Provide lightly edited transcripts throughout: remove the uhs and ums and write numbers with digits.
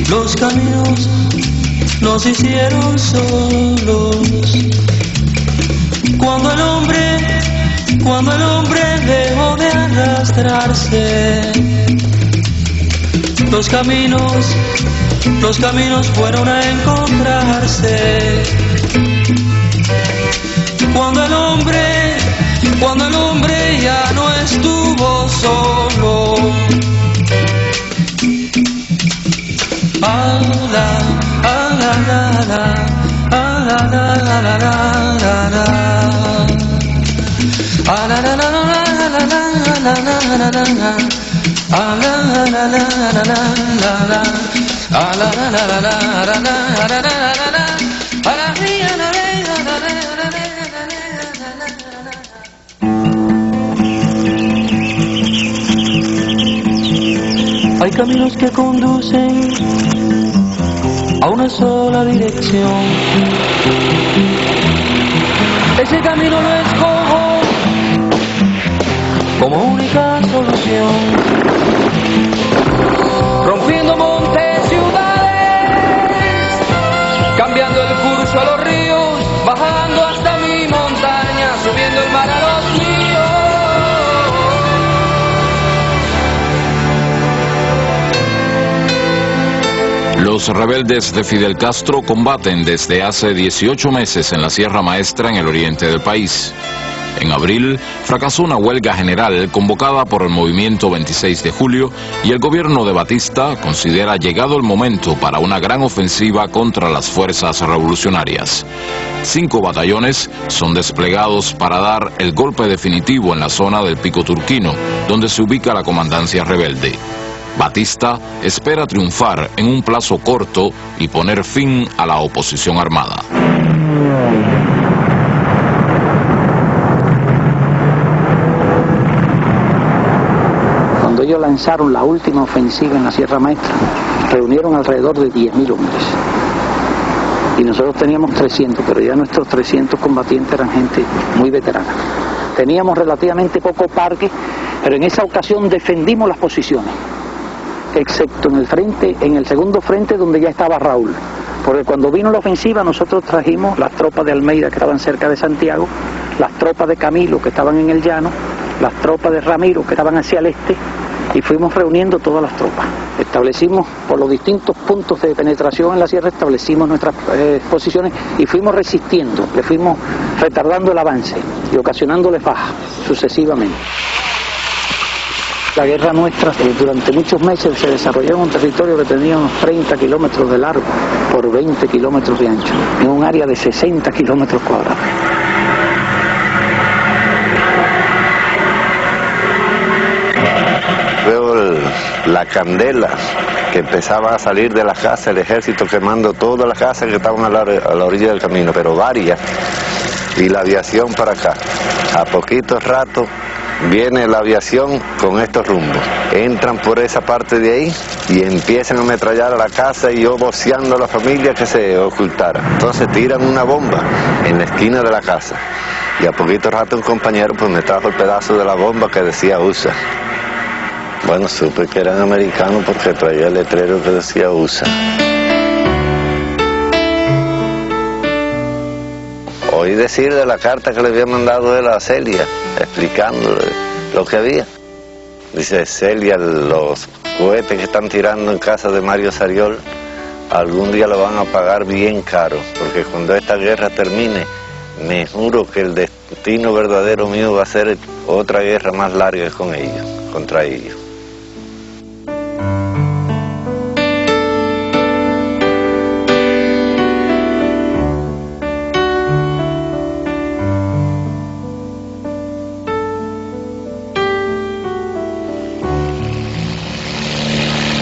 Los caminos nos hicieron solos. Cuando el hombre dejó de arrastrarse, los caminos fueron a encontrarse. Cuando el hombre ya no estuvo solo. Hay caminos que conducen a una sola dirección. Ese camino lo escojo como única solución. Rompiendo montes, ciudades, cambiando el curso a los ríos, bajando hasta mi montaña, subiendo el mar a los míos. Los rebeldes de Fidel Castro combaten desde hace 18 meses en la Sierra Maestra en el oriente del país. En abril fracasó una huelga general convocada por el movimiento 26 de julio y el gobierno de Batista considera llegado el momento para una gran ofensiva contra las fuerzas revolucionarias. 5 batallones son desplegados para dar el golpe definitivo en la zona del Pico Turquino, donde se ubica la comandancia rebelde. Batista espera triunfar en un plazo corto y poner fin a la oposición armada. Cuando ellos lanzaron la última ofensiva en la Sierra Maestra, reunieron alrededor de 10.000 hombres. Y nosotros teníamos 300, pero ya nuestros 300 combatientes eran gente muy veterana. Teníamos relativamente poco parque, pero en esa ocasión defendimos las posiciones, excepto en el segundo frente donde ya estaba Raúl, porque cuando vino la ofensiva nosotros trajimos las tropas de Almeida que estaban cerca de Santiago, las tropas de Camilo que estaban en el llano, las tropas de Ramiro que estaban hacia el este, y fuimos reuniendo todas las tropas. Establecimos por los distintos puntos de penetración en la sierra, establecimos nuestras posiciones y fuimos resistiendo, le fuimos retardando el avance y ocasionándoles bajas sucesivamente. La guerra nuestra durante muchos meses se desarrolló en un territorio que tenía unos 30 kilómetros de largo por 20 kilómetros de ancho, en un área de 60 kilómetros cuadrados. Veo la candela que empezaba a salir de la casa, el ejército quemando todas las casas que estaban a la orilla del camino, pero varias, y la aviación para acá. A poquito rato viene la aviación con estos rumbos. Entran por esa parte de ahí y empiezan a ametrallar a la casa y yo voceando a la familia que se ocultara. Entonces tiran una bomba en la esquina de la casa. Y a poquito rato un compañero pues me trajo el pedazo de la bomba que decía USA. Bueno, supe que eran americanos porque traía el letrero que decía USA. Oí decir de la carta que le había mandado él a Celia, explicándole lo que había. Dice Celia, los cohetes que están tirando en casa de Mario Sariol, algún día lo van a pagar bien caro, porque cuando esta guerra termine, me juro que el destino verdadero mío va a ser otra guerra más larga con ellos, contra ellos.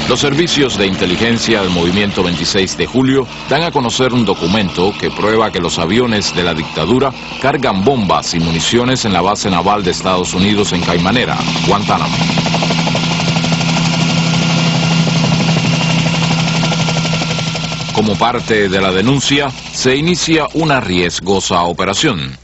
Los servicios de inteligencia del movimiento 26 de julio dan a conocer un documento que prueba que los aviones de la dictadura cargan bombas y municiones en la base naval de Estados Unidos en Caimanera, Guantánamo. Como parte de la denuncia, se inicia una riesgosa operación.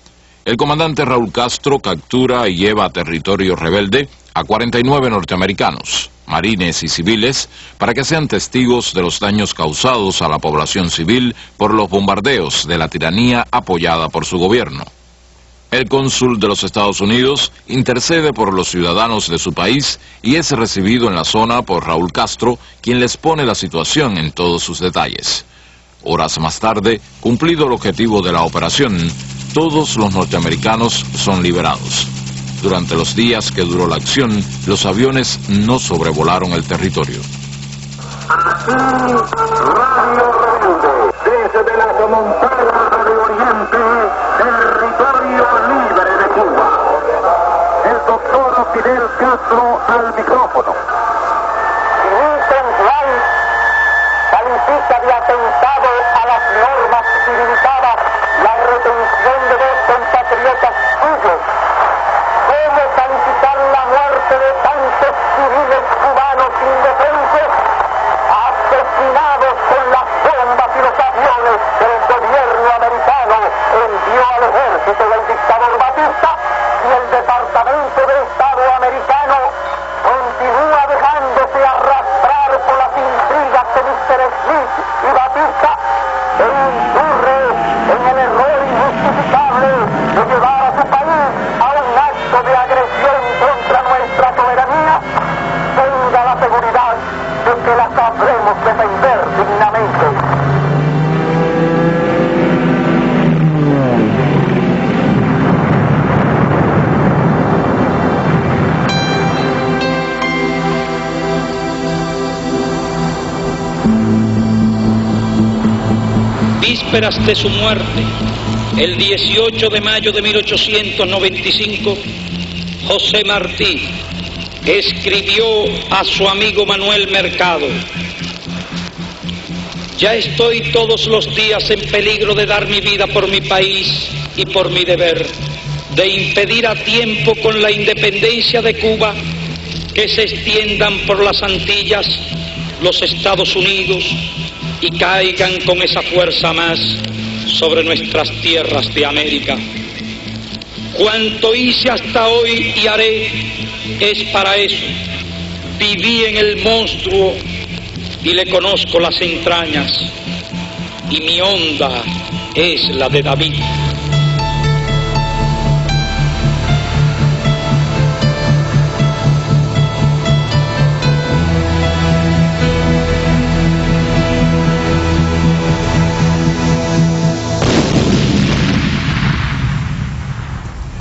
El comandante Raúl Castro captura y lleva a territorio rebelde a 49 norteamericanos, marines y civiles, para que sean testigos de los daños causados a la población civil por los bombardeos de la tiranía apoyada por su gobierno. El cónsul de los Estados Unidos intercede por los ciudadanos de su país y es recibido en la zona por Raúl Castro, quien les pone la situación en todos sus detalles. Horas más tarde, cumplido el objetivo de la operación, todos los norteamericanos son liberados. Durante los días que duró la acción, los aviones no sobrevolaron el territorio. Aquí, Radio Rebelde, desde la montaña de Oriente, territorio libre de Cuba. El doctor Fidel Castro al micrófono. Newton Wright califica de atentado a las normas civilizadas la retención de dos compatriotas suyos. ¿Cómo calificar la muerte de tantos civiles cubanos indefensos, asesinados con las bombas y los aviones que el gobierno americano envió al ejército del dictador Batista, y el Departamento de Estado americano continúa dejándose arrastrar por las intrigas de Mr. Smith y Batista, e incurre en el error injustificable de llevar a su país a un acto de agresión contra nuestra soberanía? Tenga la seguridad de que la sabremos defender dignamente. Vísperas de su muerte, el 18 de mayo de 1895, José Martí escribió a su amigo Manuel Mercado: ya estoy todos los días en peligro de dar mi vida por mi país y por mi deber, de impedir a tiempo con la independencia de Cuba que se extiendan por las Antillas los Estados Unidos y caigan con esa fuerza más sobre nuestras tierras de América. Cuanto hice hasta hoy y haré es para eso. Viví en el monstruo y le conozco las entrañas, y mi onda es la de David.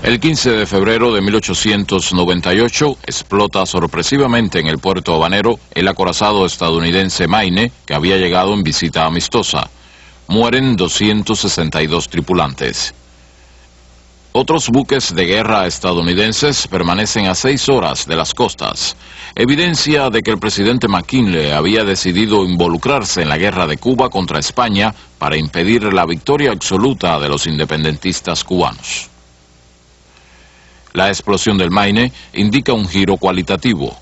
El 15 de febrero de 1898 explota sorpresivamente en el puerto habanero el acorazado estadounidense Maine, que había llegado en visita amistosa. Mueren 262 tripulantes. Otros buques de guerra estadounidenses permanecen a 6 horas de las costas, evidencia de que el presidente McKinley había decidido involucrarse en la guerra de Cuba contra España para impedir la victoria absoluta de los independentistas cubanos. La explosión del Maine indica un giro cualitativo.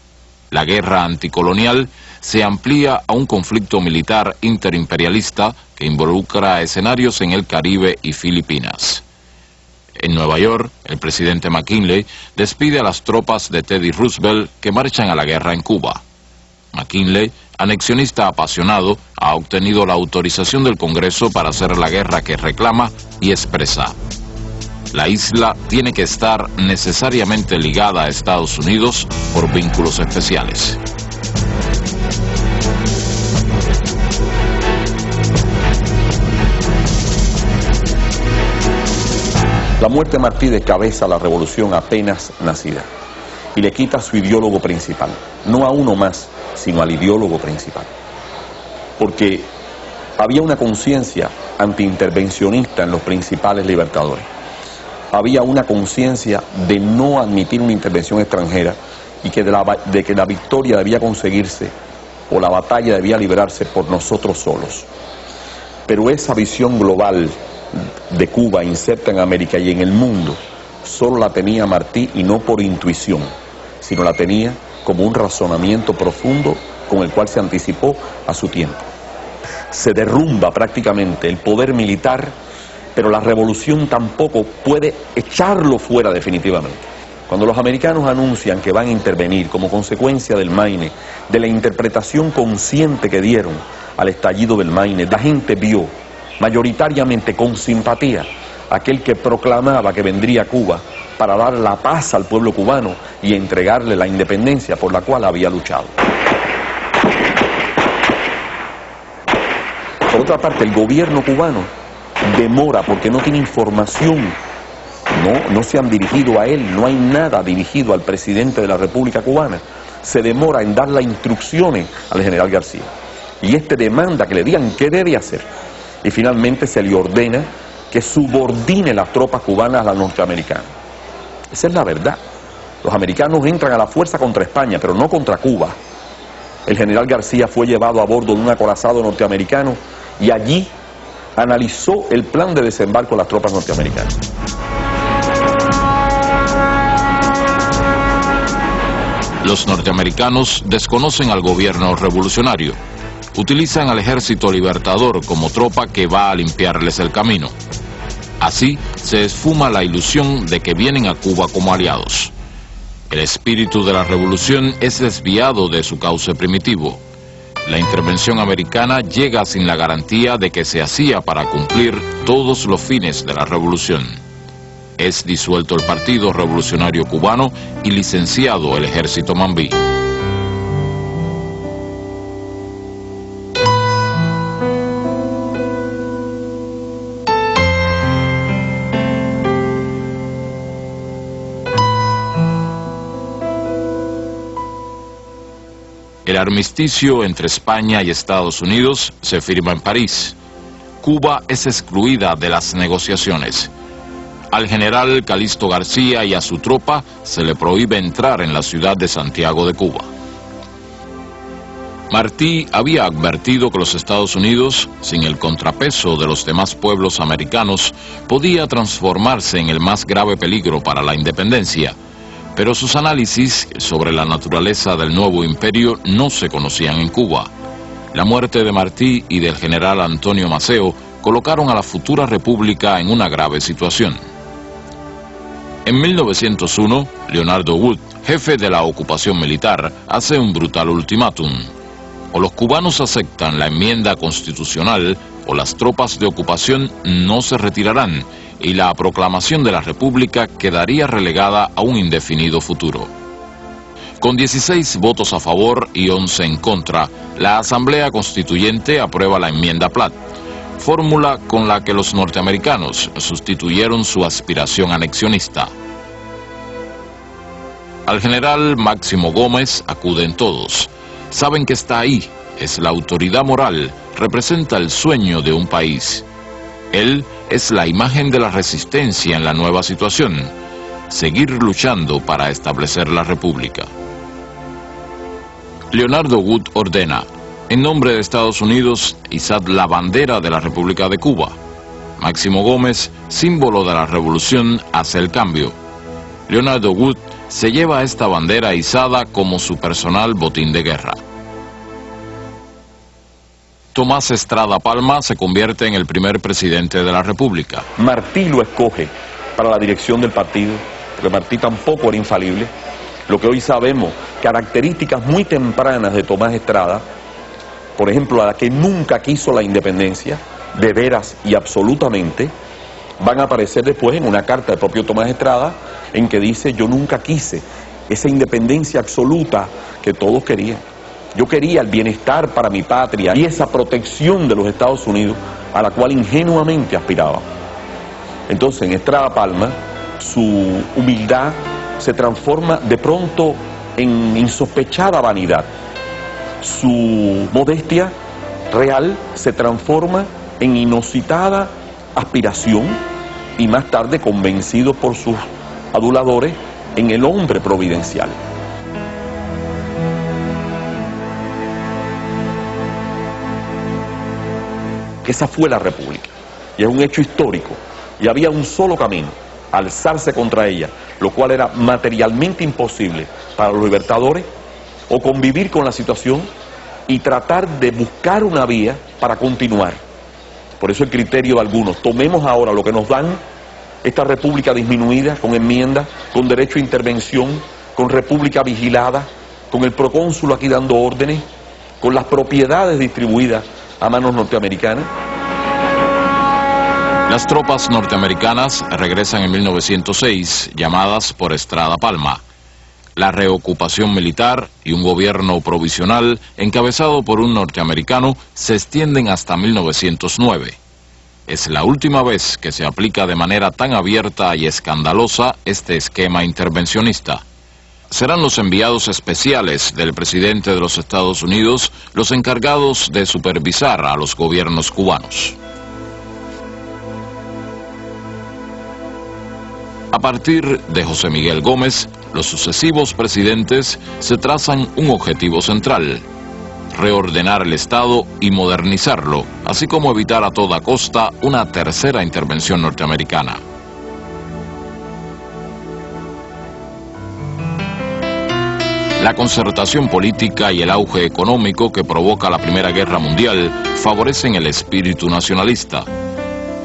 La guerra anticolonial se amplía a un conflicto militar interimperialista que involucra escenarios en el Caribe y Filipinas. En Nueva York, el presidente McKinley despide a las tropas de Teddy Roosevelt que marchan a la guerra en Cuba. McKinley, anexionista apasionado, ha obtenido la autorización del Congreso para hacer la guerra que reclama y expresa: la isla tiene que estar necesariamente ligada a Estados Unidos por vínculos especiales. La muerte de Martí descabeza la revolución apenas nacida y le quita a su ideólogo principal, no a uno más, sino al ideólogo principal. Porque había una conciencia antiintervencionista en los principales libertadores. Había una conciencia de no admitir una intervención extranjera y que de que la victoria debía conseguirse o la batalla debía librarse por nosotros solos. Pero esa visión global de Cuba inserta en América y en el mundo solo la tenía Martí, y no por intuición, sino la tenía como un razonamiento profundo con el cual se anticipó a su tiempo. se derrumba prácticamente el poder militar, pero la revolución tampoco puede echarlo fuera definitivamente. Cuando los americanos anuncian que van a intervenir como consecuencia del Maine, de la interpretación consciente que dieron al estallido del Maine, la gente vio mayoritariamente con simpatía aquel que proclamaba que vendría a Cuba para dar la paz al pueblo cubano y entregarle la independencia por la cual había luchado. Por otra parte, el gobierno cubano demora porque no tiene información, no se han dirigido a él, no hay nada dirigido al presidente de la República Cubana. Se demora en dar las instrucciones al general García. Y este demanda que le digan qué debe hacer. Y finalmente se le ordena que subordine las tropas cubanas a las norteamericanas. Esa es la verdad. Los americanos entran a la fuerza contra España, pero no contra Cuba. El general García fue llevado a bordo de un acorazado norteamericano y allí analizó el plan de desembarco de las tropas norteamericanas. Los norteamericanos desconocen al gobierno revolucionario. Utilizan al Ejército Libertador como tropa que va a limpiarles el camino. Así se esfuma la ilusión de que vienen a Cuba como aliados. El espíritu de la revolución es desviado de su cauce primitivo. La intervención americana llega sin la garantía de que se hacía para cumplir todos los fines de la revolución. Es disuelto el Partido Revolucionario Cubano y licenciado el Ejército Mambí. El armisticio entre España y Estados Unidos se firma en París. Cuba es excluida de las negociaciones. Al general Calixto García y a su tropa se le prohíbe entrar en la ciudad de Santiago de Cuba. Martí había advertido que los Estados Unidos, sin el contrapeso de los demás pueblos americanos, podía transformarse en el más grave peligro para la independencia. Pero sus análisis sobre la naturaleza del nuevo imperio no se conocían en Cuba. La muerte de Martí y del general Antonio Maceo colocaron a la futura república en una grave situación. En 1901, Leonardo Wood, jefe de la ocupación militar, hace un brutal ultimátum. O los cubanos aceptan la enmienda constitucional o las tropas de ocupación no se retirarán y la proclamación de la República quedaría relegada a un indefinido futuro. Con 16 votos a favor y 11 en contra, la Asamblea Constituyente aprueba la enmienda Platt, fórmula con la que los norteamericanos sustituyeron su aspiración anexionista. Al general Máximo Gómez acuden todos. Saben que está ahí, es la autoridad moral, representa el sueño de un país. Él es la imagen de la resistencia en la nueva situación, seguir luchando para establecer la República. Leonardo Wood ordena, en nombre de Estados Unidos, izad la bandera de la República de Cuba. Máximo Gómez, símbolo de la revolución, hace el cambio. Leonardo Wood se lleva esta bandera izada como su personal botín de guerra. Tomás Estrada Palma se convierte en el primer presidente de la República. Martí lo escoge para la dirección del partido, porque Martí tampoco era infalible. Lo que hoy sabemos, características muy tempranas de Tomás Estrada, por ejemplo, a la que nunca quiso la independencia, de veras y absolutamente, van a aparecer después en una carta del propio Tomás Estrada, en que dice, yo nunca quise esa independencia absoluta que todos querían. Yo quería el bienestar para mi patria y esa protección de los Estados Unidos a la cual ingenuamente aspiraba. Entonces, en Estrada Palma, su humildad se transforma de pronto en insospechada vanidad. Su modestia real se transforma en inusitada aspiración y más tarde, convencido por sus aduladores, en el hombre providencial. Esa fue la República, y es un hecho histórico, y había un solo camino, alzarse contra ella, lo cual era materialmente imposible para los libertadores, o convivir con la situación, y tratar de buscar una vía para continuar. Por eso el criterio de algunos, tomemos ahora lo que nos dan, esta república disminuida, con enmiendas, con derecho a intervención, con república vigilada, con el procónsul aquí dando órdenes, con las propiedades distribuidas a manos norteamericanas. Las tropas norteamericanas regresan en 1906, llamadas por Estrada Palma. La reocupación militar y un gobierno provisional encabezado por un norteamericano se extienden hasta 1909. Es la última vez que se aplica de manera tan abierta y escandalosa este esquema intervencionista. Serán los enviados especiales del presidente de los Estados Unidos los encargados de supervisar a los gobiernos cubanos. A partir de José Miguel Gómez, los sucesivos presidentes se trazan un objetivo central: reordenar el Estado y modernizarlo, así como evitar a toda costa una tercera intervención norteamericana. La concertación política y el auge económico que provoca la Primera Guerra Mundial favorecen el espíritu nacionalista.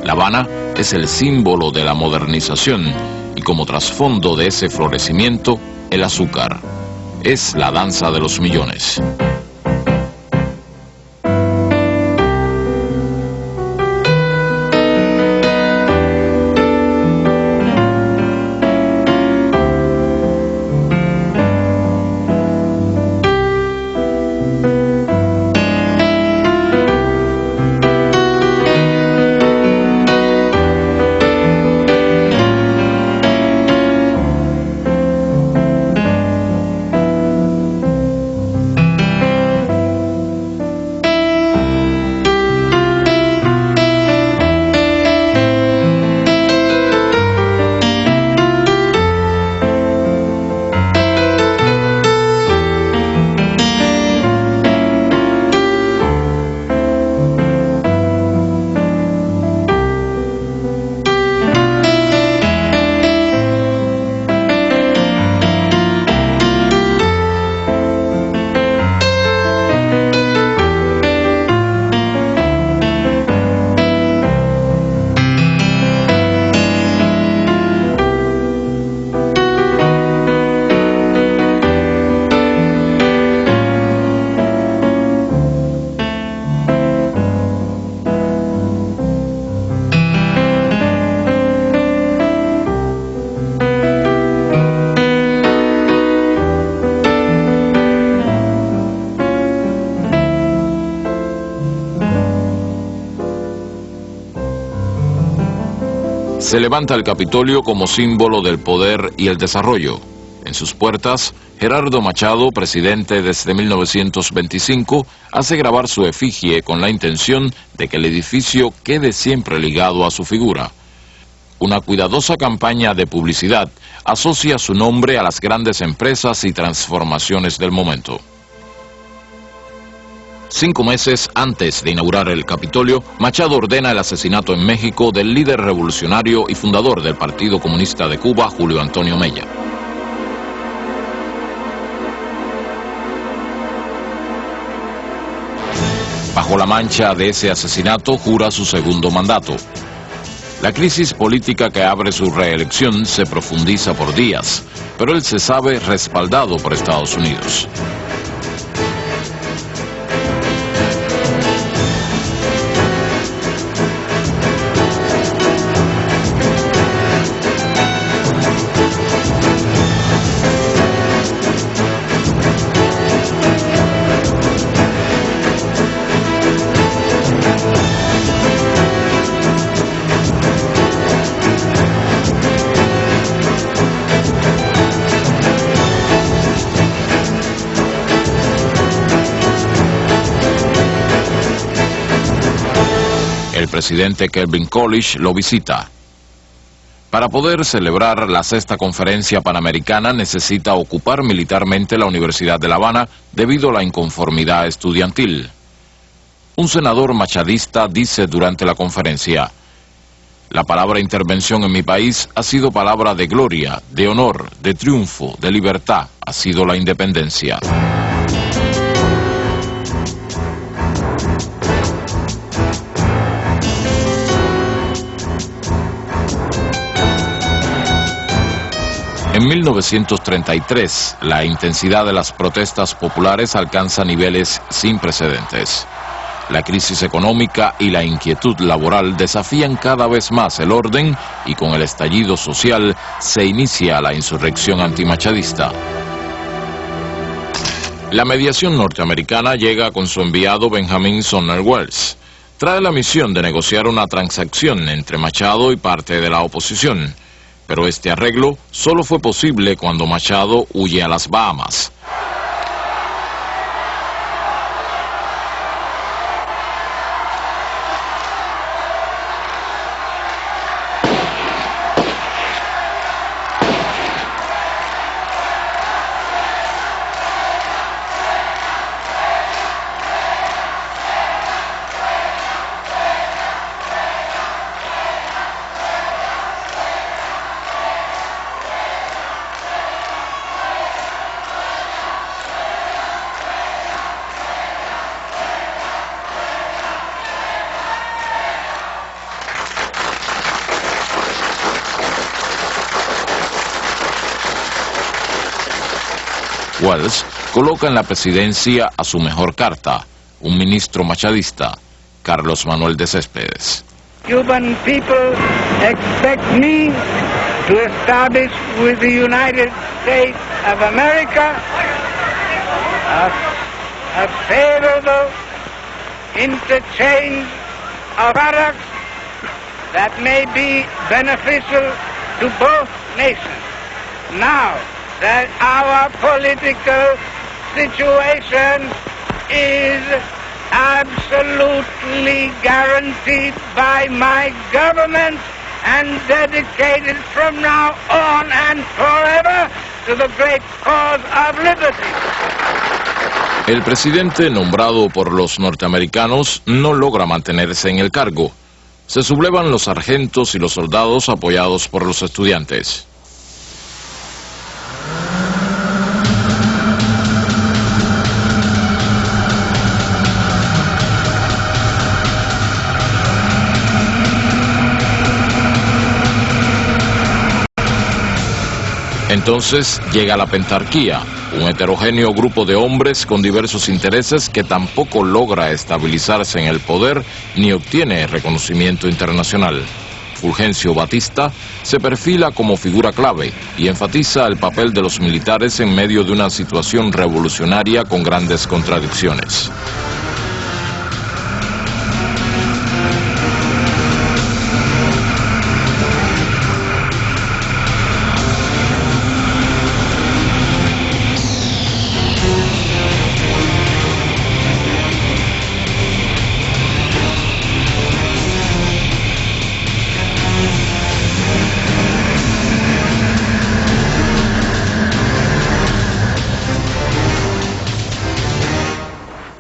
La Habana es el símbolo de la modernización y como trasfondo de ese florecimiento, el azúcar. Es la danza de los millones. Se levanta el Capitolio como símbolo del poder y el desarrollo. En sus puertas, Gerardo Machado, presidente desde 1925, hace grabar su efigie con la intención de que el edificio quede siempre ligado a su figura. Una cuidadosa campaña de publicidad asocia su nombre a las grandes empresas y transformaciones del momento. 5 meses antes de inaugurar el Capitolio, Machado ordena el asesinato en México del líder revolucionario y fundador del Partido Comunista de Cuba, Julio Antonio Mella. Bajo la mancha de ese asesinato, jura su segundo mandato. La crisis política que abre su reelección se profundiza por días, pero él se sabe respaldado por Estados Unidos. El presidente Calvin Coolidge lo visita. Para poder celebrar la 6ª Conferencia Panamericana necesita ocupar militarmente la Universidad de La Habana debido a la inconformidad estudiantil. Un senador machadista dice durante la conferencia: "La palabra intervención en mi país ha sido palabra de gloria, de honor, de triunfo, de libertad, ha sido la independencia". En 1933, la intensidad de las protestas populares alcanza niveles sin precedentes. La crisis económica y la inquietud laboral desafían cada vez más el orden y con el estallido social se inicia la insurrección antimachadista. La mediación norteamericana llega con su enviado Benjamin Sumner Welles. Trae la misión de negociar una transacción entre Machado y parte de la oposición. Pero este arreglo solo fue posible cuando Machado huye a las Bahamas. Welles coloca en la presidencia a su mejor carta, un ministro machadista, Carlos Manuel de Céspedes. Cuban people expect me to establish with the United States of America a favorable interchange of products that may be beneficial to both nations. Now that our political situation is absolutely guaranteed by my government and dedicated from now on and forever to the great cause of liberty. El presidente nombrado por los norteamericanos no logra mantenerse en el cargo. Se sublevan los sargentos y los soldados apoyados por los estudiantes. Entonces llega la pentarquía, un heterogéneo grupo de hombres con diversos intereses que tampoco logra estabilizarse en el poder ni obtiene reconocimiento internacional. Fulgencio Batista se perfila como figura clave y enfatiza el papel de los militares en medio de una situación revolucionaria con grandes contradicciones.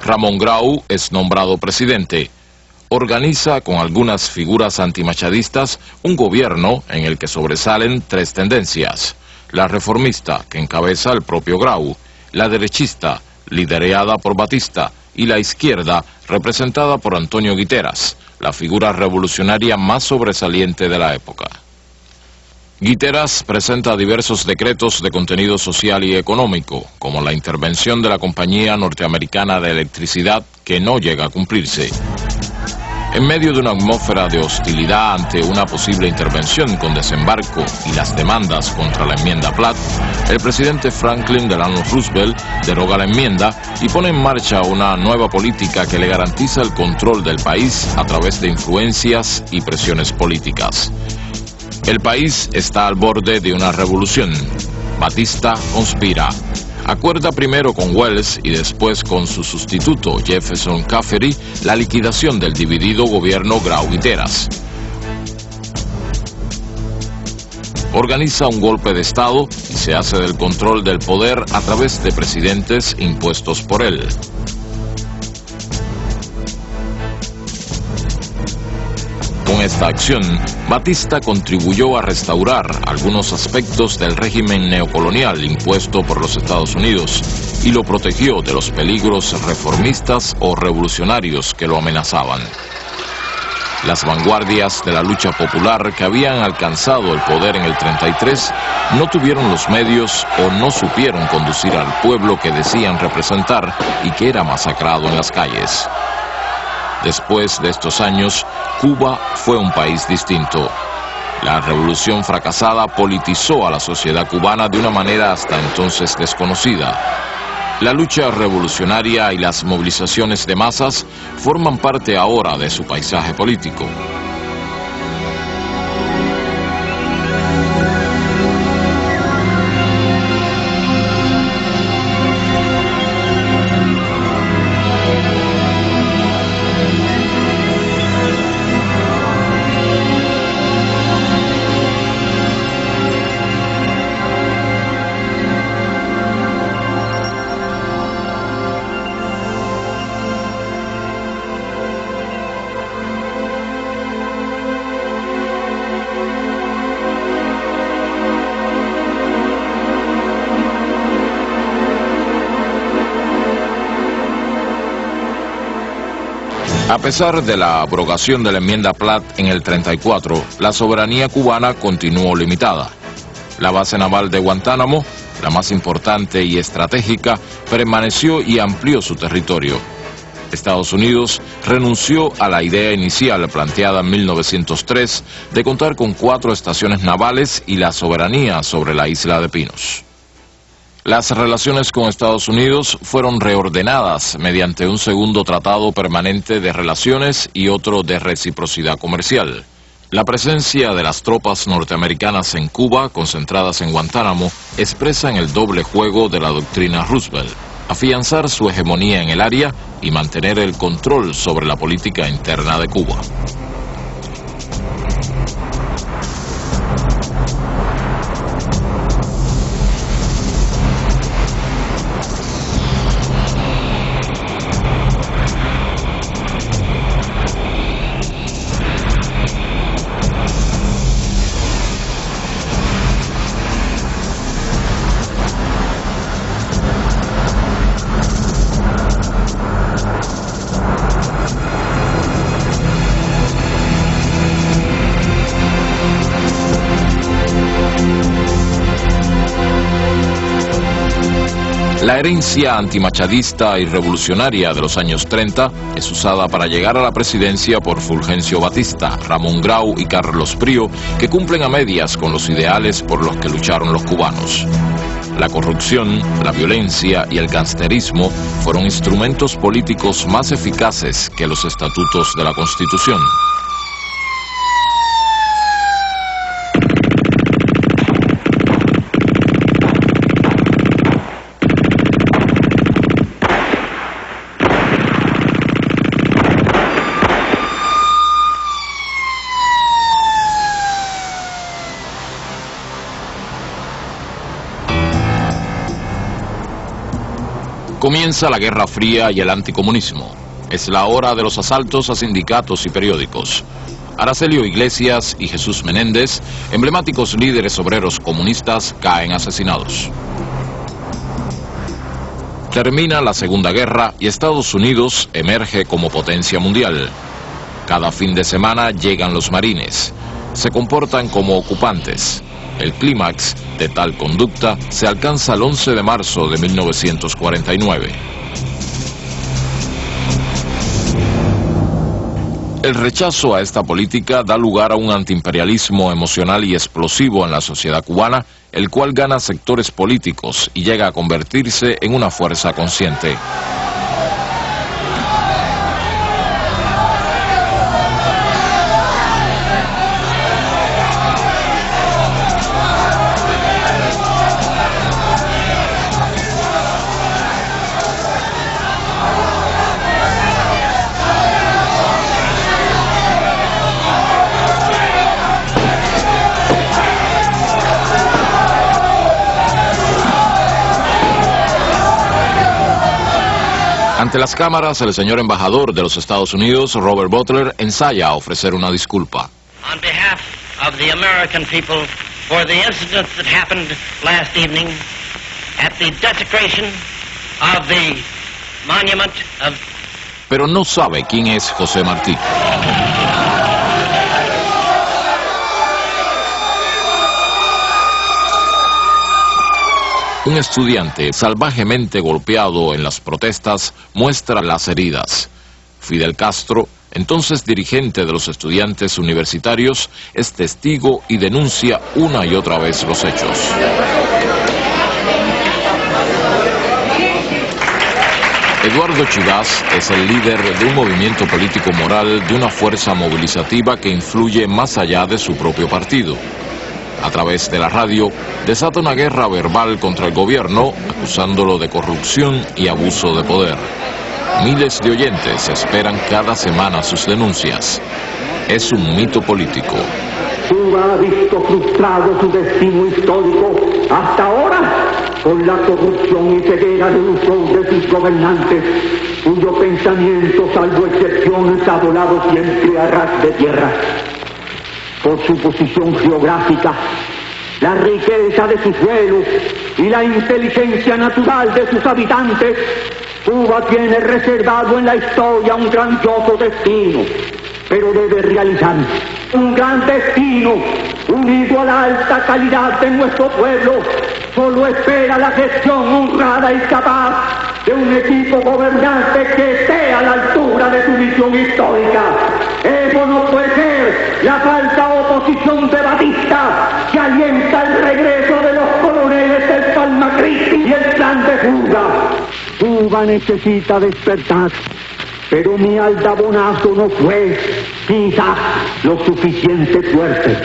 Ramón Grau es nombrado presidente. Organiza con algunas figuras antimachadistas un gobierno en el que sobresalen tres tendencias: la reformista, que encabeza el propio Grau; la derechista, liderada por Batista; y la izquierda, representada por Antonio Guiteras, la figura revolucionaria más sobresaliente de la época. Guiteras presenta diversos decretos de contenido social y económico, como la intervención de la Compañía Norteamericana de Electricidad, que no llega a cumplirse. En medio de una atmósfera de hostilidad ante una posible intervención con desembarco y las demandas contra la enmienda Platt, el presidente Franklin Delano Roosevelt deroga la enmienda y pone en marcha una nueva política que le garantiza el control del país a través de influencias y presiones políticas. El país está al borde de una revolución. Batista conspira. Acuerda primero con Welles y después con su sustituto Jefferson Caffery la liquidación del dividido gobierno Grau-Guiteras. Organiza un golpe de Estado y se hace del control del poder a través de presidentes impuestos por él. Con esta acción, Batista contribuyó a restaurar algunos aspectos del régimen neocolonial impuesto por los Estados Unidos y lo protegió de los peligros reformistas o revolucionarios que lo amenazaban. Las vanguardias de la lucha popular que habían alcanzado el poder en el 33 no tuvieron los medios o no supieron conducir al pueblo que decían representar y que era masacrado en las calles. Después de estos años, Cuba fue un país distinto. La revolución fracasada politizó a la sociedad cubana de una manera hasta entonces desconocida. La lucha revolucionaria y las movilizaciones de masas forman parte ahora de su paisaje político. A pesar de la abrogación de la enmienda Platt en el 34, la soberanía cubana continuó limitada. La base naval de Guantánamo, la más importante y estratégica, permaneció y amplió su territorio. Estados Unidos renunció a la idea inicial planteada en 1903 de contar con 4 estaciones navales y la soberanía sobre la isla de Pinos. Las relaciones con Estados Unidos fueron reordenadas mediante un segundo tratado permanente de relaciones y otro de reciprocidad comercial. La presencia de las tropas norteamericanas en Cuba, concentradas en Guantánamo, expresan el doble juego de la doctrina Roosevelt: afianzar su hegemonía en el área y mantener el control sobre la política interna de Cuba. La herencia antimachadista y revolucionaria de los años 30 es usada para llegar a la presidencia por Fulgencio Batista, Ramón Grau y Carlos Prío, que cumplen a medias con los ideales por los que lucharon los cubanos. La corrupción, la violencia y el gangsterismo fueron instrumentos políticos más eficaces que los estatutos de la Constitución. Comienza la Guerra Fría y el anticomunismo. Es la hora de los asaltos a sindicatos y periódicos. Aracelio Iglesias y Jesús Menéndez, emblemáticos líderes obreros comunistas, caen asesinados. Termina la Segunda Guerra y Estados Unidos emerge como potencia mundial. Cada fin de semana llegan los marines. Se comportan como ocupantes. El clímax de tal conducta se alcanza el 11 de marzo de 1949. El rechazo a esta política da lugar a un antiimperialismo emocional y explosivo en la sociedad cubana, el cual gana sectores políticos y llega a convertirse en una fuerza consciente. Ante las cámaras, el señor embajador de los Estados Unidos, Robert Butler, ensaya a ofrecer una disculpa. On behalf of the American people, for the incidents that happened last evening at the desecration of the monument of... Pero no sabe quién es José Martí. Un estudiante salvajemente golpeado en las protestas muestra las heridas. Fidel Castro, entonces dirigente de los estudiantes universitarios, es testigo y denuncia una y otra vez los hechos. Eduardo Chivas es el líder de un movimiento político moral, de una fuerza movilizativa que influye más allá de su propio partido. A través de la radio, desata una guerra verbal contra el gobierno, acusándolo de corrupción y abuso de poder. Miles de oyentes esperan cada semana sus denuncias. Es un mito político. Cuba ha visto frustrado su destino histórico hasta ahora con la corrupción y ceguera de uso de sus gobernantes, cuyo pensamiento, salvo excepciones, ha volado siempre a ras de tierra. Por su posición geográfica, la riqueza de su suelo y la inteligencia natural de sus habitantes, Cuba tiene reservado en la historia un grandioso destino, pero debe realizar un gran destino unido a la alta calidad de nuestro pueblo. Solo espera la gestión honrada y capaz de un equipo gobernante que esté a la altura de su misión histórica. Eso no puede ser la falsa oposición de Batista, que alienta el regreso de los coroneles del Palma Cristi y el plan de fuga. Cuba necesita despertar, pero mi aldabonazo no fue quizás lo suficiente fuerte.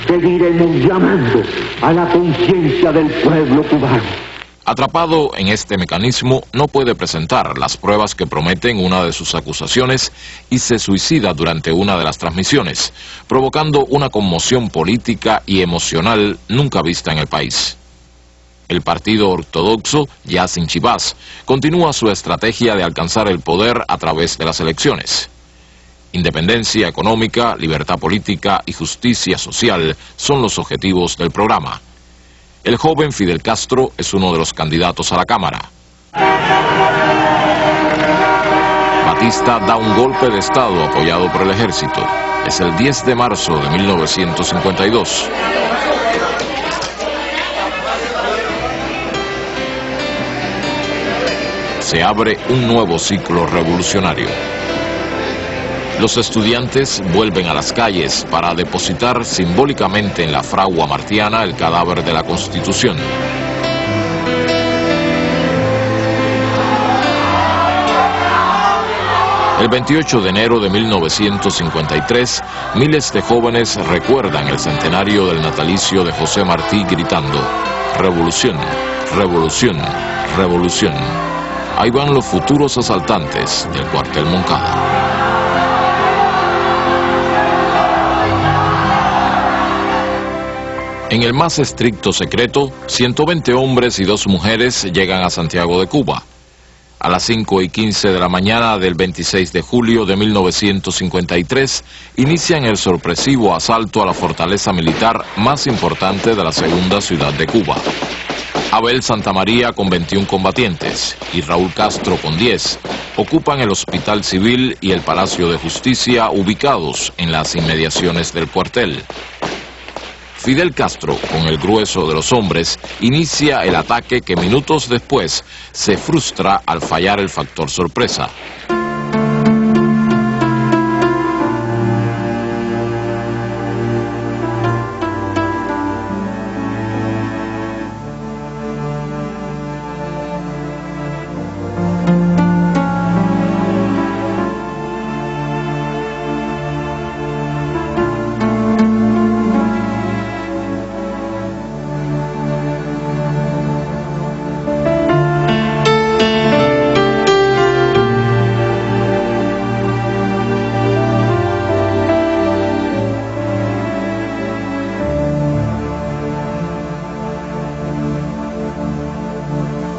Seguiremos llamando a la conciencia del pueblo cubano. Atrapado en este mecanismo, no puede presentar las pruebas que prometen una de sus acusaciones y se suicida durante una de las transmisiones, provocando una conmoción política y emocional nunca vista en el país. El partido ortodoxo, ya sin Chivas, continúa su estrategia de alcanzar el poder a través de las elecciones. Independencia económica, libertad política y justicia social son los objetivos del programa. El joven Fidel Castro es uno de los candidatos a la Cámara. Batista da un golpe de Estado apoyado por el ejército. Es el 10 de marzo de 1952. Se abre un nuevo ciclo revolucionario. Los estudiantes vuelven a las calles para depositar simbólicamente en la fragua martiana el cadáver de la Constitución. El 28 de enero de 1953, miles de jóvenes recuerdan el centenario del natalicio de José Martí gritando: «Revolución, revolución, revolución». Ahí van los futuros asaltantes del cuartel Moncada. En el más estricto secreto, 120 hombres y 2 mujeres llegan a Santiago de Cuba. A las 5:15 de la mañana del 26 de julio de 1953, inician el sorpresivo asalto a la fortaleza militar más importante de la segunda ciudad de Cuba. Abel Santamaría con 21 combatientes y Raúl Castro con 10 ocupan el Hospital Civil y el Palacio de Justicia, ubicados en las inmediaciones del cuartel. Fidel Castro, con el grueso de los hombres, inicia el ataque que minutos después se frustra al fallar el factor sorpresa.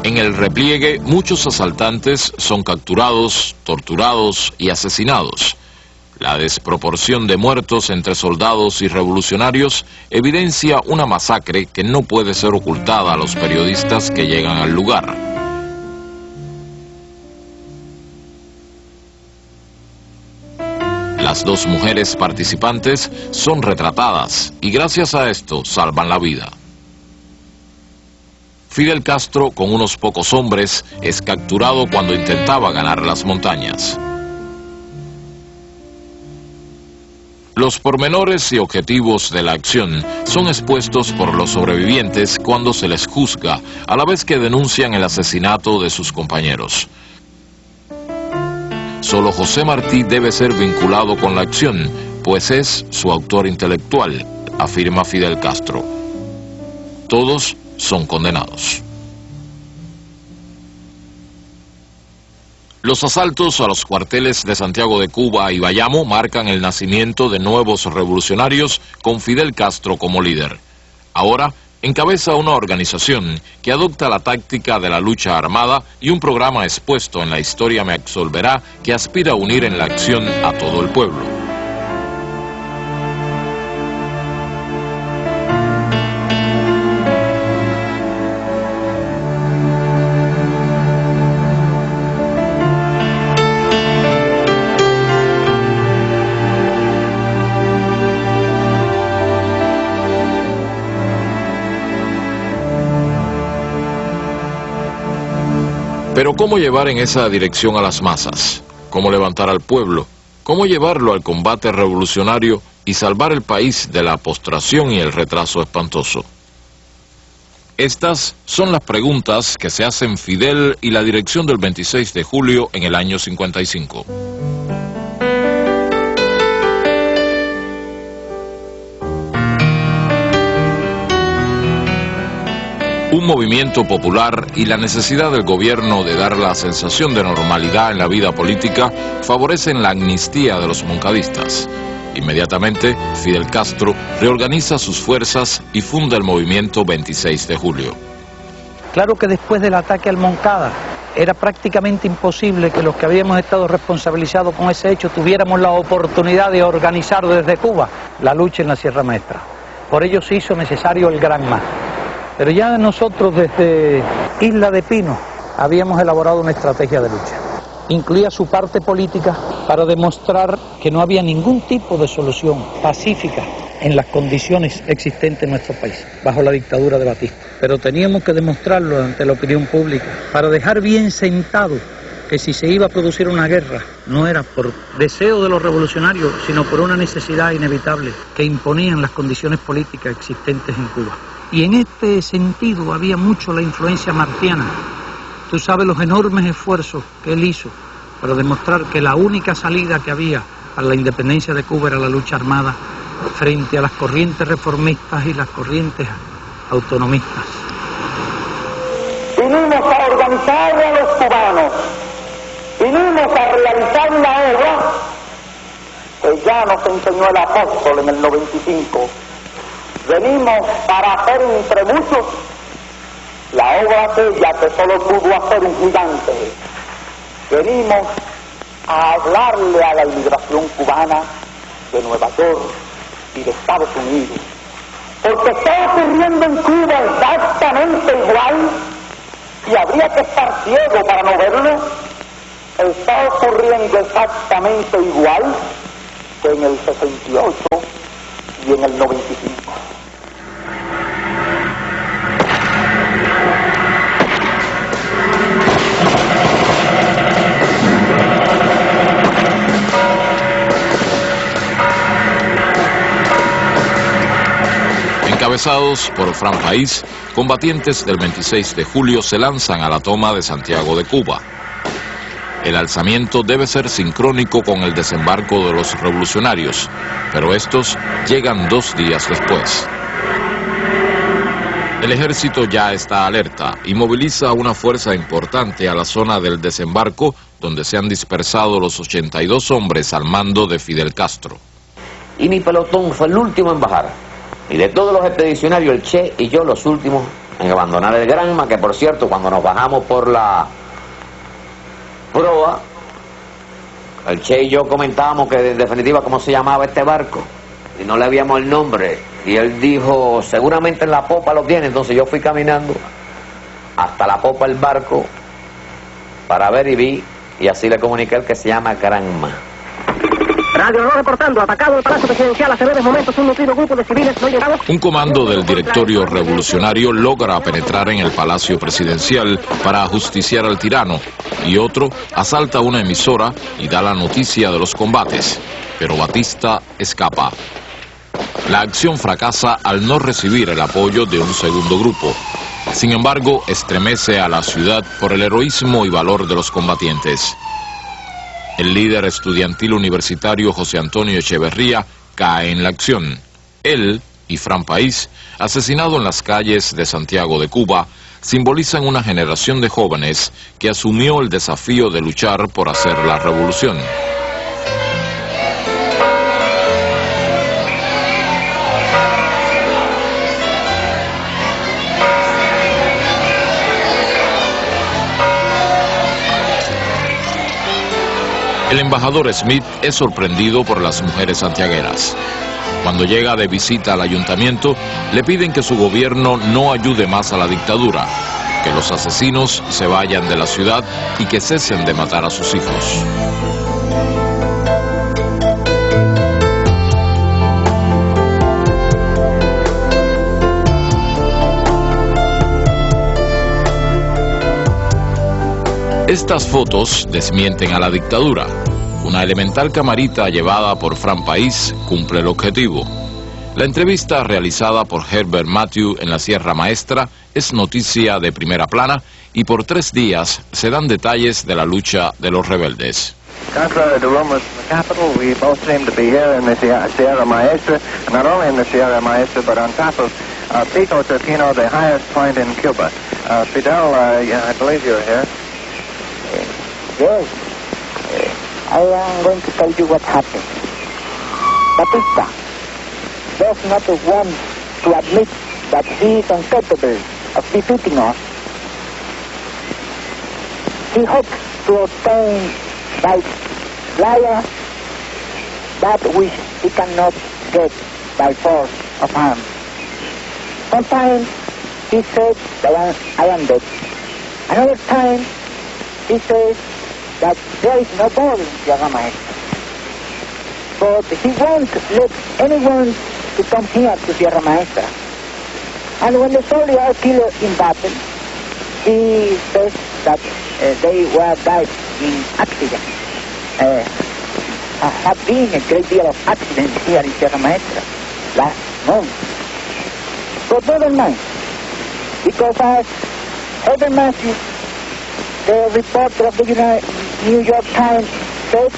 En el repliegue, muchos asaltantes son capturados, torturados y asesinados. La desproporción de muertos entre soldados y revolucionarios evidencia una masacre que no puede ser ocultada a los periodistas que llegan al lugar. Las 2 mujeres participantes son retratadas y gracias a esto salvan la vida. Fidel Castro, con unos pocos hombres, es capturado cuando intentaba ganar las montañas. Los pormenores y objetivos de la acción son expuestos por los sobrevivientes cuando se les juzga, a la vez que denuncian el asesinato de sus compañeros. Solo José Martí debe ser vinculado con la acción, pues es su autor intelectual, afirma Fidel Castro. Todos son condenados. Los asaltos a los cuarteles de Santiago de Cuba y Bayamo marcan el nacimiento de nuevos revolucionarios con Fidel Castro como líder. Ahora encabeza una organización que adopta la táctica de la lucha armada y un programa expuesto en La Historia Me Absolverá que aspira a unir en la acción a todo el pueblo. Pero ¿cómo llevar en esa dirección a las masas? ¿Cómo levantar al pueblo? ¿Cómo llevarlo al combate revolucionario y salvar el país de la postración y el retraso espantoso? Estas son las preguntas que se hacen Fidel y la dirección del 26 de julio en el año 55. Un movimiento popular y la necesidad del gobierno de dar la sensación de normalidad en la vida política favorecen la amnistía de los moncadistas. Inmediatamente, Fidel Castro reorganiza sus fuerzas y funda el movimiento 26 de julio. Claro que después del ataque al Moncada era prácticamente imposible que los que habíamos estado responsabilizados con ese hecho tuviéramos la oportunidad de organizar desde Cuba la lucha en la Sierra Maestra. Por ello se hizo necesario el Granma. Pero ya nosotros desde Isla de Pino habíamos elaborado una estrategia de lucha. Incluía su parte política para demostrar que no había ningún tipo de solución pacífica en las condiciones existentes en nuestro país, bajo la dictadura de Batista. Pero teníamos que demostrarlo ante la opinión pública para dejar bien sentado que si se iba a producir una guerra no era por deseo de los revolucionarios, sino por una necesidad inevitable que imponían las condiciones políticas existentes en Cuba. Y en este sentido había mucho la influencia martiana. Tú sabes los enormes esfuerzos que él hizo para demostrar que la única salida que había para la independencia de Cuba era la lucha armada frente a las corrientes reformistas y las corrientes autonomistas. Vinimos a organizar a los cubanos, vinimos a realizar una obra que ya nos enseñó el apóstol en el 95. Venimos para hacer entre muchos la obra aquella que solo pudo hacer un gigante. Venimos a hablarle a la inmigración cubana de Nueva York y de Estados Unidos, porque está ocurriendo en Cuba exactamente igual, y habría que estar ciego para no verlo. Está ocurriendo exactamente igual que en el 68 y en el 95. Encabezados por Fran País, combatientes del 26 de julio se lanzan a la toma de Santiago de Cuba. El alzamiento debe ser sincrónico con el desembarco de los revolucionarios, pero estos llegan 2 días después. El ejército ya está alerta y moviliza una fuerza importante a la zona del desembarco, donde se han dispersado los 82 hombres al mando de Fidel Castro. Y mi pelotón fue el último en bajar. Y de todos los expedicionarios, el Che y yo los últimos en abandonar el Granma, que por cierto, cuando nos bajamos por la proa, el Che y yo comentábamos que en definitiva cómo se llamaba este barco, y no le habíamos el nombre, y él dijo, seguramente en la popa lo tiene. Entonces yo fui caminando hasta la popa del barco para ver y vi, y así le comuniqué el que se llama Granma. Radio Reloj reportando, atacado el Palacio Presidencial hace breves momentos un nutrido grupo de civiles no llegados. Un comando del directorio revolucionario logra penetrar en el Palacio Presidencial para ajusticiar al tirano, y otro asalta una emisora y da la noticia de los combates, pero Batista escapa. La acción fracasa al no recibir el apoyo de un segundo grupo. Sin embargo, estremece a la ciudad por el heroísmo y valor de los combatientes. El líder estudiantil universitario José Antonio Echeverría cae en la acción. Él y Fran País, asesinado en las calles de Santiago de Cuba, simbolizan una generación de jóvenes que asumió el desafío de luchar por hacer la revolución. El embajador Smith es sorprendido por las mujeres santiagueras. Cuando llega de visita al ayuntamiento, le piden que su gobierno no ayude más a la dictadura, que los asesinos se vayan de la ciudad y que cesen de matar a sus hijos. Estas fotos desmienten a la dictadura. Una elemental camarita llevada por Fran País cumple el objetivo. La entrevista realizada por Herbert Matthew en la Sierra Maestra es noticia de primera plana y por 3 días se dan detalles de la lucha de los rebeldes. Contrary to rumors in the capital, we both seem to be here in the Sierra Maestra, not only in the Sierra Maestra, but on top of Pico Turquino, the highest point in Cuba. Fidel, I believe you're here. Yes. I am going to tell you what happened. Batista does not want to admit that he is incapable of defeating us. He hopes to obtain by liar that which he cannot get by force of arms. Sometimes he says that I am dead. Another time he says that there is no ball in Sierra Maestra. But he won't let anyone to come here to Sierra Maestra. And when the soldiers are killed in battle, he says that they were died in accident. Have been a great deal of accidents here in Sierra Maestra last month. But never mind, because as Herbert Matthew, the reporter of the New York Times, said,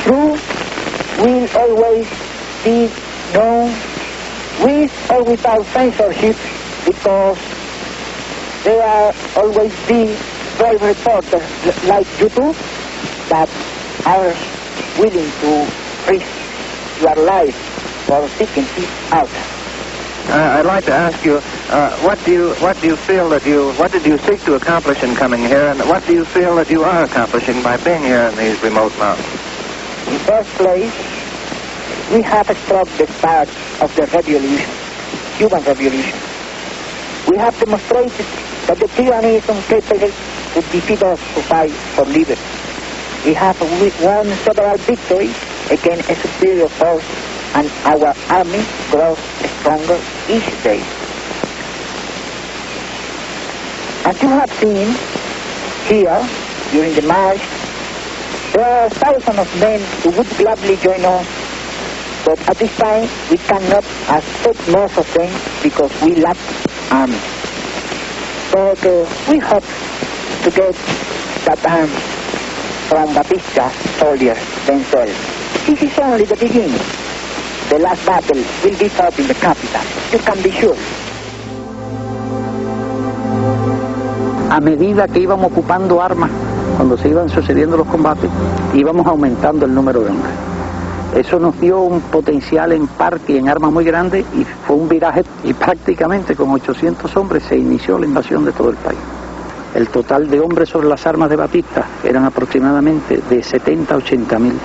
truth will always be known with or without censorship, because there are always be brave reporters like you two that are willing to risk your life for seeking peace out. I'd like to ask you, what do you feel that what did you seek to accomplish in coming here, and what do you feel that you are accomplishing by being here in these remote mountains? In first place, we have struck the start of the revolution, Cuban Revolution. We have demonstrated that the tyranny is incapable to defeat us to fight for liberty. We have won several victories against a superior force, and our army grows stronger each day. As you have seen here during the march, there are thousands of men who would gladly join us, but at this time we cannot accept most of them because we lack arms. But we hope to get that arms from Batista's soldiers themselves. This is only the beginning. The last battle will be fought in the capital, you can be sure. A medida que íbamos ocupando armas, cuando se iban sucediendo los combates, íbamos aumentando el número de hombres. Eso nos dio un potencial en parque y en armas muy grande y fue un viraje, y prácticamente con 800 hombres se inició la invasión de todo el país. El total de hombres sobre las armas de Batista eran aproximadamente de 70 a 80 mil.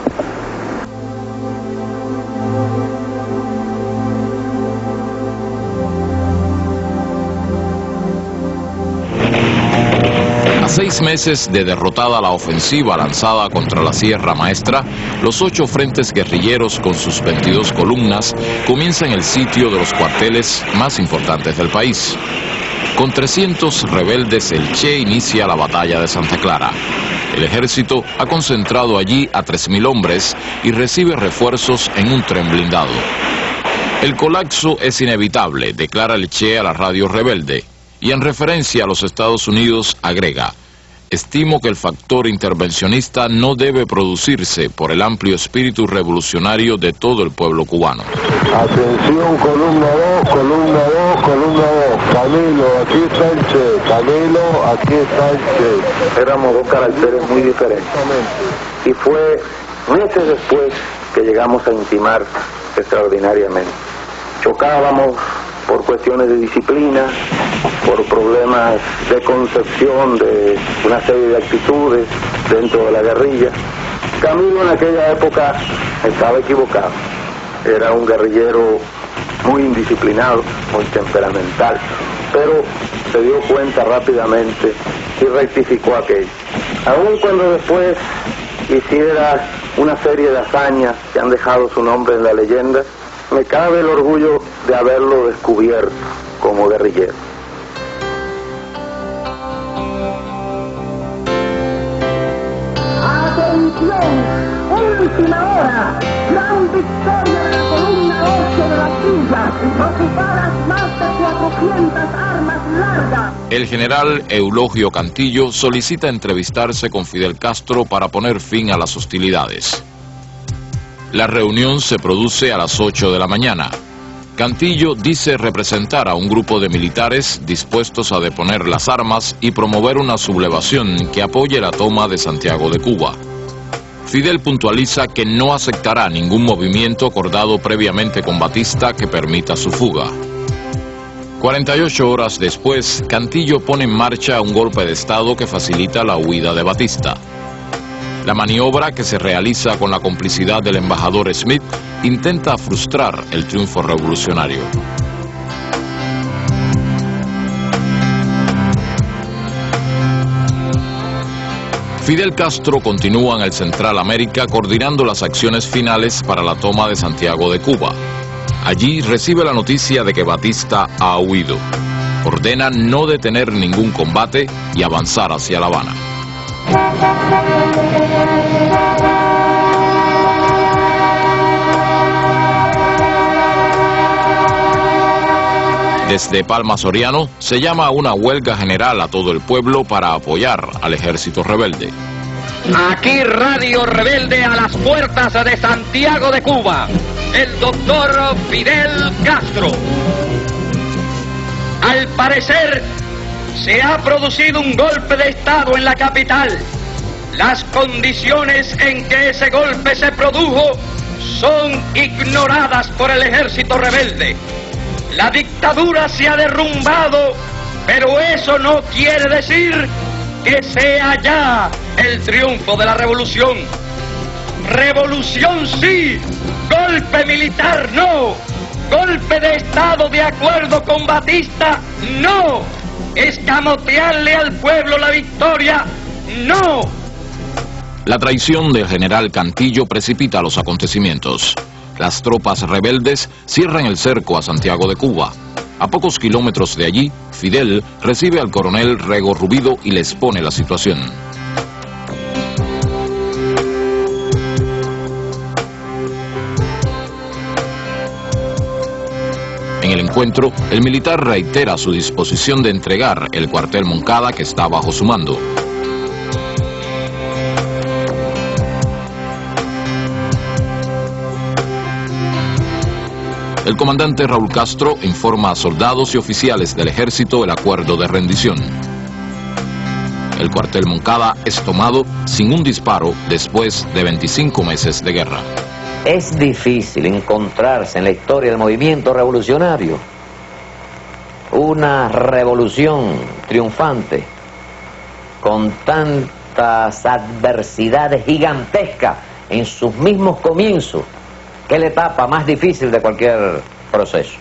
A 6 meses de derrotada la ofensiva lanzada contra la Sierra Maestra, los 8 frentes guerrilleros con sus 22 columnas comienzan el sitio de los cuarteles más importantes del país. Con 300 rebeldes, el Che inicia la batalla de Santa Clara. El ejército ha concentrado allí a 3.000 hombres y recibe refuerzos en un tren blindado. El colapso es inevitable, declara el Che a la radio rebelde, y en referencia a los Estados Unidos agrega: estimo que el factor intervencionista no debe producirse por el amplio espíritu revolucionario de todo el pueblo cubano. Atención, columna 2, columna 2, columna 2. Camilo, aquí está el Che. Camilo, aquí está el Che. Éramos dos caracteres muy diferentes. Y fue meses después que llegamos a intimar extraordinariamente. Chocábamos por cuestiones de disciplina, por problemas de concepción de una serie de actitudes dentro de la guerrilla. Camilo en aquella época estaba equivocado. Era un guerrillero muy indisciplinado, muy temperamental, pero se dio cuenta rápidamente y rectificó aquello. Aun cuando después hiciera una serie de hazañas que han dejado su nombre en la leyenda, me cabe el orgullo de haberlo descubierto como guerrillero. ¡Atención! ¡Última hora! ¡Gran victoria de la columna 8 de las villas! ¡Ocupadas más de 400 armas largas! El general Eulogio Cantillo solicita entrevistarse con Fidel Castro para poner fin a las hostilidades. La reunión se produce a las 8 de la mañana. Cantillo dice representar a un grupo de militares dispuestos a deponer las armas y promover una sublevación que apoye la toma de Santiago de Cuba. Fidel puntualiza que no aceptará ningún movimiento acordado previamente con Batista que permita su fuga. 48 horas después, Cantillo pone en marcha un golpe de Estado que facilita la huida de Batista. La maniobra, que se realiza con la complicidad del embajador Smith, intenta frustrar el triunfo revolucionario. Fidel Castro continúa en el Central América coordinando las acciones finales para la toma de Santiago de Cuba. Allí recibe la noticia de que Batista ha huido. Ordena no detener ningún combate y avanzar hacia La Habana. Desde Palma Soriano se llama a una huelga general a todo el pueblo para apoyar al ejército rebelde. Aquí Radio Rebelde a las puertas de Santiago de Cuba, el doctor Fidel Castro. Al parecer, se ha producido un golpe de Estado en la capital. Las condiciones en que ese golpe se produjo son ignoradas por el ejército rebelde. La dictadura se ha derrumbado, pero eso no quiere decir que sea ya el triunfo de la revolución. Revolución sí, golpe militar no, golpe de Estado de acuerdo con Batista no, escamotearle al pueblo la victoria no. La traición del general Cantillo precipita los acontecimientos. Las tropas rebeldes cierran el cerco a Santiago de Cuba. A pocos kilómetros de allí, Fidel recibe al coronel Rego Rubido y le expone la situación. En el encuentro, el militar reitera su disposición de entregar el cuartel Moncada que está bajo su mando. El comandante Raúl Castro informa a soldados y oficiales del ejército el acuerdo de rendición. El cuartel Moncada es tomado sin un disparo después de 25 meses de guerra. Es difícil encontrarse en la historia del movimiento revolucionario una revolución triunfante con tantas adversidades gigantescas en sus mismos comienzos, que es la etapa más difícil de cualquier proceso.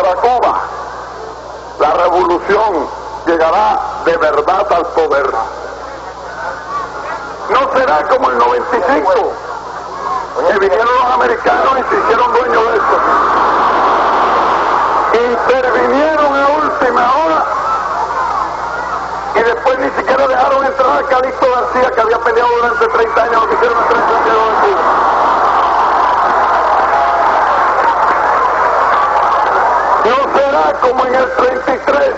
para Cuba, la revolución llegará de verdad al poder. No será como el 95, que vinieron los americanos y se hicieron dueños de esto. Intervinieron a última hora y después ni siquiera dejaron entrar a Calixto García, que había peleado durante 30 años, lo que hicieron en 30 años de Cuba. No será como en el 33,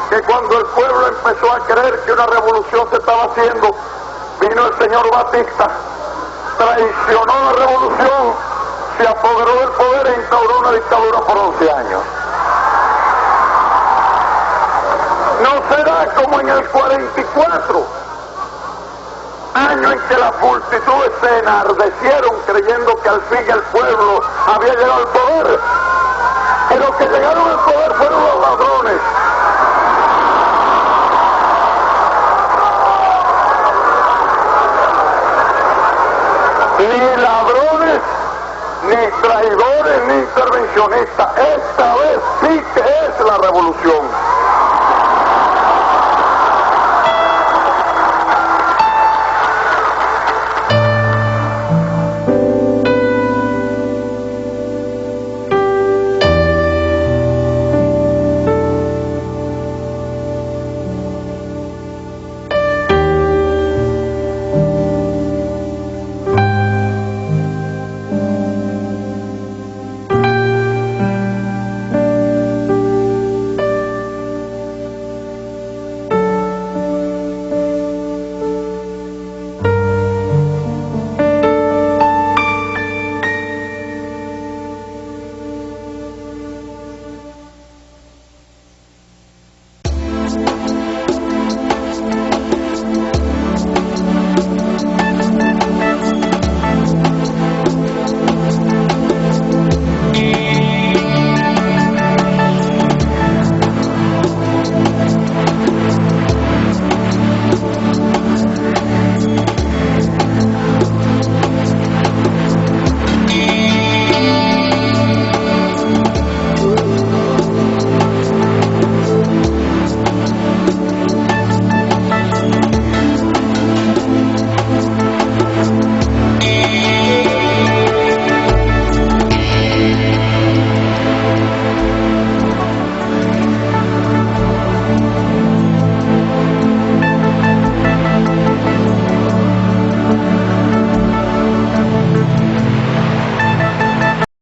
que cuando el pueblo empezó a creer que una revolución se estaba haciendo, vino el señor Batista, traicionó la revolución, se apoderó del poder e instauró una dictadura por 11 años. No será como en el 44, año en que las multitudes se enardecieron creyendo que al fin el pueblo había llegado al poder, y los que llegaron al poder fueron los ladrones. Ni ladrones, ni traidores, ni intervencionistas. Esta vez sí que es la revolución.